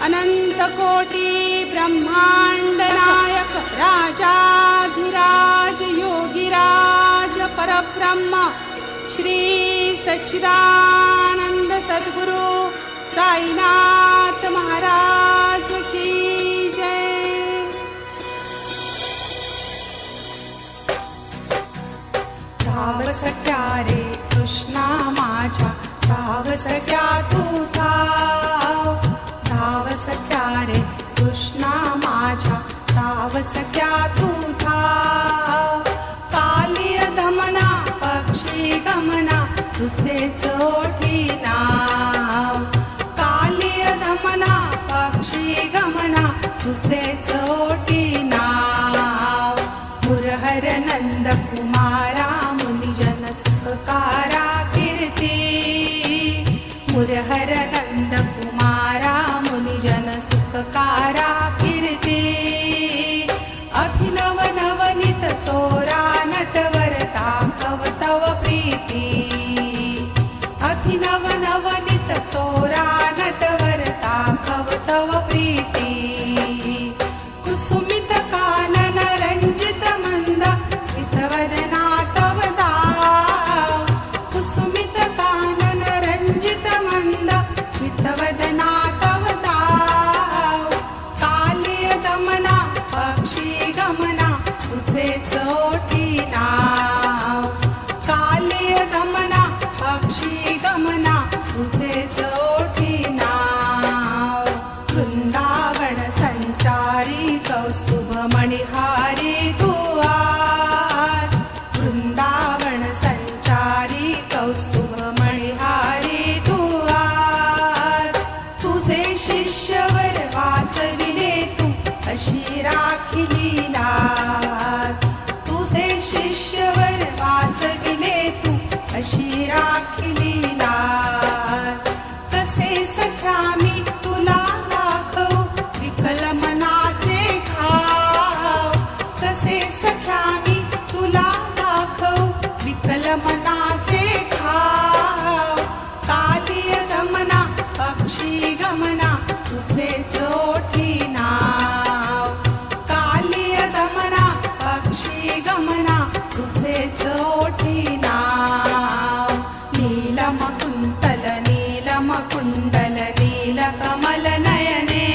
अनंत कोटी ब्रह्मांड नायक राजाधिराज योगीराज परब्रह्म श्री सच्चिदानंद सद्गुरु साईनाथ महाराज की जय। धाव सख्या रे कृष्णा माझ्या, धाव सख्या तू धाव, धाव सख्या रे कृष्णा माझ्या, धाव सख्या तू धाव। कालिय दमना पक्षी गमना तुझेच ओठी नाव, कालिय दमना पक्षी गमना तुझेच ओठी नाव। मुरहर नंद कुमारा मुनिजन सुखकारा कीर्ती, मुरहर नंद कुमारा मुनिजन सुखकारा कीर्ती। अभिनव नवनीत चोरा नटवर दाखव तव प्रीती, अभिनव नवनीत चोरा नटवर दाखव तव प्रीती। कुसुमित कानन रंजित मंद स्मितवदना तव दाव, कुसुमित कानन रंजित मंद स्मितवदना तव दाव। कालिय दमना पक्षी गमना तुझेच ओठी नाव, कालिय दमना पक्षी गमना तुझेच ओठी नाव। वृंदावन संचारी कौस्तुभ मणिहारी तू आज, वृंदावन संचारी कौस्तुभ मणिहारी तू आज। तुझे शिष्यवर वाचविले तू अशी राखिली लाज, तुझे शिष्यवर वाचविले तू अशी राखिली लाज। कसे सख्या मी तुला दाखवू विकल मनाचे घाव, कसे सख्या मी तुला दाखवू विकल मनाचे घाव। कालिय दमना पक्षी गमना तुझेच ओठी नाव, कालिय दमना पक्षी गमना तुझेच ओठी नाव। नीलम कुंतल नीलम कुंडल नील कमल नयने,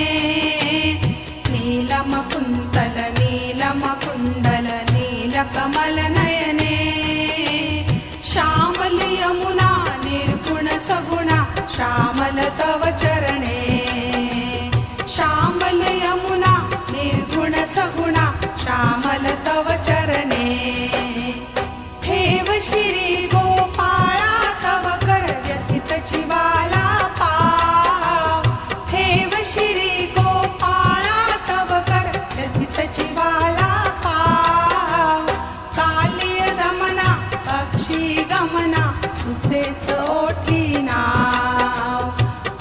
नीलम कुंतल नीलम कुंडल नील कमल नयने। श्यामल यमुना निर्गुण सगुणा श्यामल तव चरणे, श्यामल यमुना निर्गुण सगुणा श्यामल तव चरणे। ठेव श्री गोपाळा तव कर व्यथित जीवाला पाव, ठेव श्री गोपाळा तव कर व्यथित जीवाला पाव। कालिय दमना पक्षी गमना तुझेच ओठी नाव,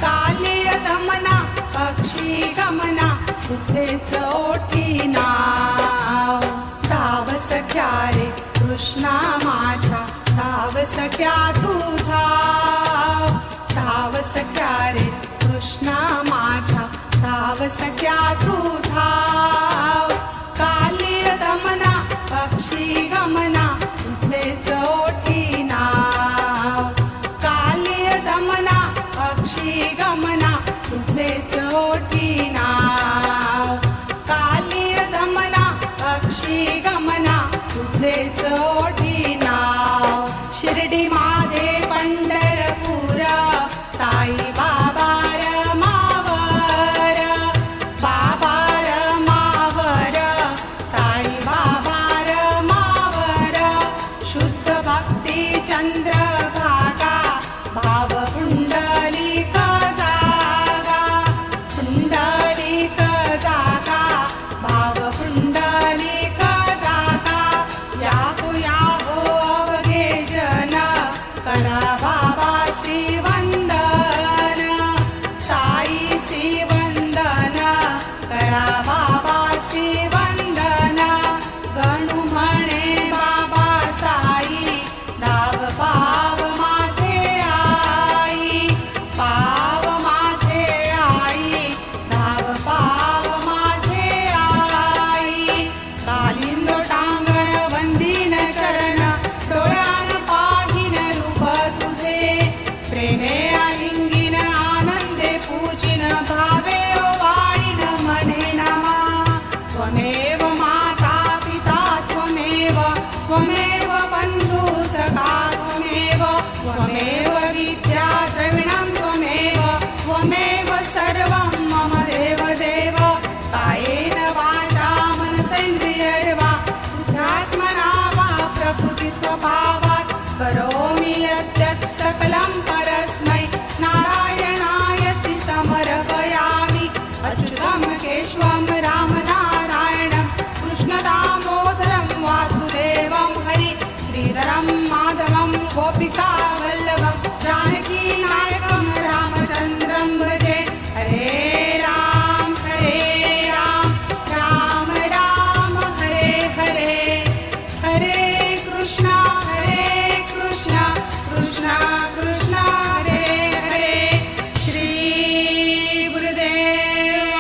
कालिय दमना पक्षी गमना तुझेच ओठी नाव। धाव सख्या रे कृष्णा माझ्या, धाव सख्या तू धाव, धाव सख्या रे कृष्णा माझ्या, धाव सख्या तू धाव। कालिय दमना पक्षी गमना तुझेच ओठी नाव, कालिय दमना पक्षी गमना तुझेच ओठी नाव। कालिय दमना पक्षी गमना तुझेच ओठी नाव। शिर्डी माझे पंढरपूर साई बाबा रमावर, बाबा भावे वाणिन मने नमा त्वमेव माता पिता त्वमेव बन्धु सखा त्वमेव विद्या द्रविणं त्वमेव सर्वं मम देव कायेन वाचा मनसेन्द्रियैर्वा बुद्ध्यात्मना वा प्रकृतिस्वभावात् करोमि यद्यत् सकलं परस्मै नारायणायति समर्पयामि अच्युतं केशवं रामनारायणं कृष्णदामोदरं वासुदेवं हरि श्रीधरं माधवं गोपिकावल्लभं जानकीनायकं रामचन्द्रं भजे हरे Ram Ram Ram Hare Hare Hare Krishna Krishna Krishna Hare Hare Shri Gurudev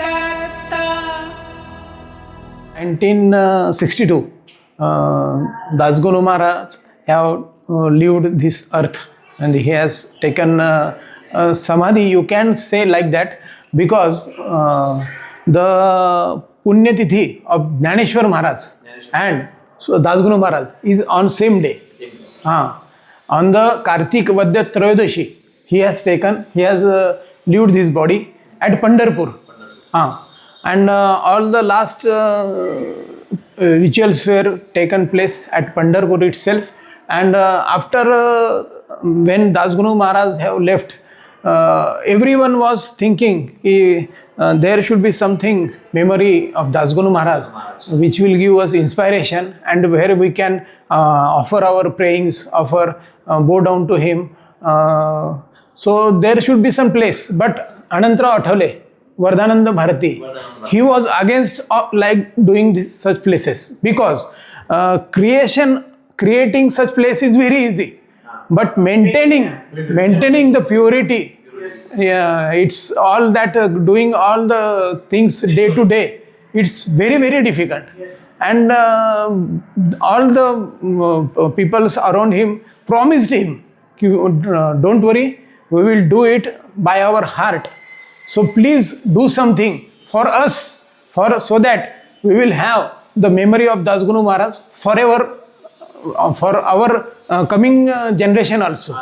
Datta. 1962, Dasguru Maharaj have lived this earth and he has taken samadhi, you can say like that, because the Punyatithi of Jnaneshwar Maharaj and Dasguru Maharaj is on same day. On the Kartik Vadya Trayodashi, he has lived his body at Pandharpur. And all the last rituals were taken place at Pandharpur itself. And after when Dasguru Maharaj have left, everyone was thinking there should be something memory of Dasguru Maharaj which will give us inspiration and where we can offer our prayings, bow down to him. So there should be some place. But Anantara Athole, Vardhananda Bharati, he was against like doing such places, because creating such place is very easy, but maintaining the purity, it's all that doing all the things day to day, it's very, very difficult. And all the peoples around him promised him, don't worry, we will do it by our heart. So please do something for us, so that we will have the memory of Dasguru Maharaj forever, for our coming generation also.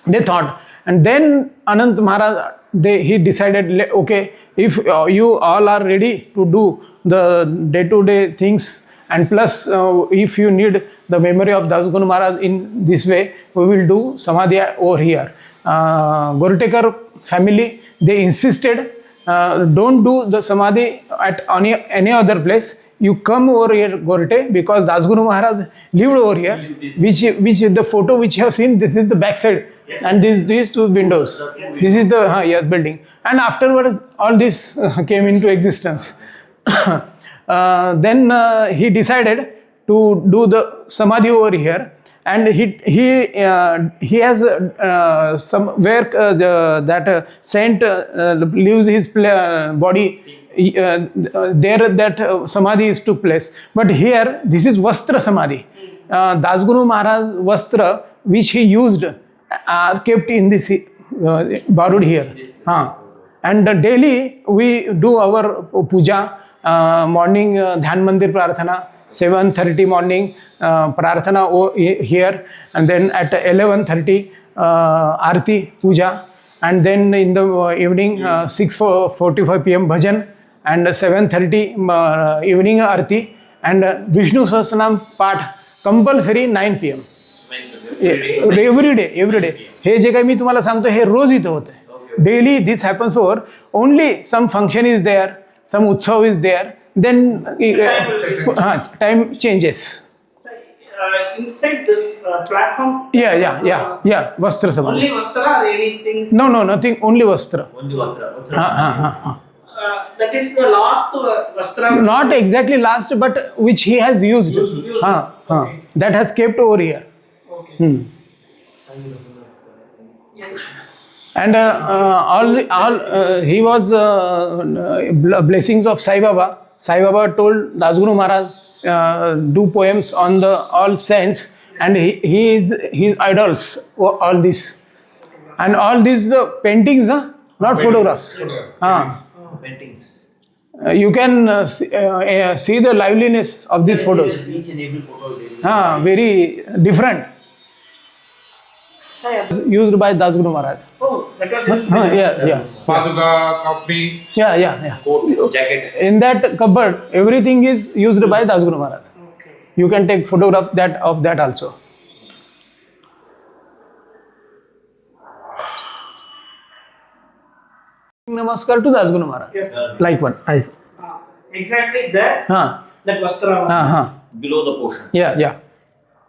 They thought. And then Anant Maharaj, he decided, okay, if you all are ready to do the day-to-day things, and plus if you need the memory of Dasguru Maharaj in this way, we will do Samadhi over here. Goretekar family, they insisted, don't do the Samadhi at any other place. You come over here, Gorete, because Dasguru Maharaj lived over here, which the photo which you have seen, this is the back side, and these two windows. This is the building. And afterwards, all this came into existence. Then he decided to do the Samadhi over here, and he has somewhere that saint leaves his body. There that Samadhi is took place. But here, this is Vastra Samadhi. Dasguru Maharaj Vastra, which he used, are kept in this, borrowed here. And daily we do our puja, morning Dhyan Mandir Prarthana, 7:30 morning Prarthana here, and then at 11:30 Aarti Puja, and then in the evening 6:45 p.m. Bhajan, and 7:30 evening Aarti, and Vishnu Sahasranam Path compulsory 9 p.m. every day. हे जे काही मी तुम्हाला सांगतो हे रोज इथं होतं. Daily this happens over. Only some function is there, some utsav is there, then time changes. Inside this platform? Yeah. Vastra Samadhi. Only Vastra or anything? No, nothing. Only Vastra. That is the last Vastra? Not exactly last, but which he has used. Okay. That has kept over here. Okay. Yes. And he was blessings of Sai Baba. Sai Baba told Dasguru Maharaj do poems on the all saints, and he is his idols, all this. And all these the paintings not photographs. Paintings. You can see the liveliness of these photos. Each and every photo. Very different. Used by Das Guru Maharaj. Oh, that was his Yeah. Paduka, Kapni. Yeah. Coat, jacket. In that cupboard, everything is used by Das Guru Maharaj. Okay. You can take photograph of that also. Namaskar to Das Guru Maharaj. Yes. Like one. Exactly there. That Vastra. Below the portion. Yeah.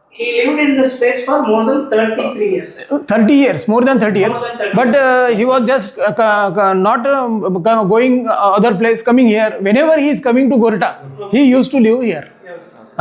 He lived in the space for more than 33 years. 30 years, more than 30 years. More than 30 But he was just not going other place, coming here. Whenever he is coming to Gorta, he used to live here. Yes.